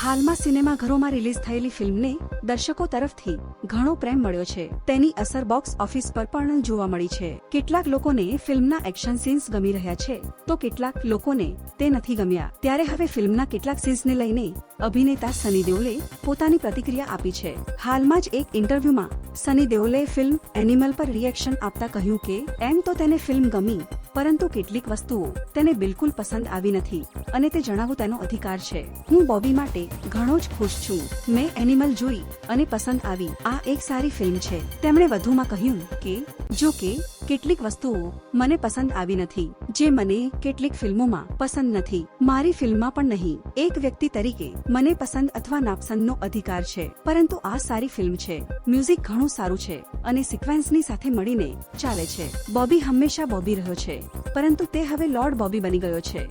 હાલમાં સિનેમાઘરોમાં રિલીઝ થયેલી ફિલ્મને દર્શકો તરફથી ઘણો પ્રેમ મળ્યો છે. તેની અસર બોક્સ ઓફિસ પર પણ જોવા મળી છે. કેટલાક લોકોને ફિલ્મના એક્શન સીન્સ ગમી રહ્યા છે, તો કેટલાક લોકોને તે નથી ગમ્યા. ત્યારે હવે ફિલ્મના કેટલાક સીન્સને લઈને અભિનેતા સની દેઓલે પોતાની પ્રતિક્રિયા આપી છે. હાલમાં જ એક ઇન્ટરવ્યુમાં સની દેઓલે ફિલ્મ એનિમલ પર રિએક્શન આપતા કહ્યું કે એમ તો તેને ફિલ્મ ગમી, પરંતુ કેટલીક વસ્તુઓ તેને બિલકુલ પસંદ આવી નથી અને તે જણાવવું તેનો અધિકાર છે. હું બોબી માટે ઘણો જ ખુશ છું. મેં એનિમલ જોઈ અને પસંદ આવી. આ એક સારી ફિલ્મ છે. તેમણે વધુમાં કહ્યું કે જો કે કેટલીક વસ્તુઓ મને પસંદ આવી નથી, જે મને કેટલીક ફિલ્મોમાં પસંદ નથી, મારી ફિલ્મમાં પણ નહીં. એક વ્યક્તિ તરીકે મને પસંદ અથવા નાપસંદનો અધિકાર છે, પરંતુ આ સારી ફિલ્મ છે. મ્યુઝિક ઘણું સારું છે અને સિક્વન્સની સાથે મળીને ચાલે છે. બોબી હંમેશા બોબી રહ્યો છે, પરંતુ તે હવે લોર્ડ બોબી બની ગયો છે.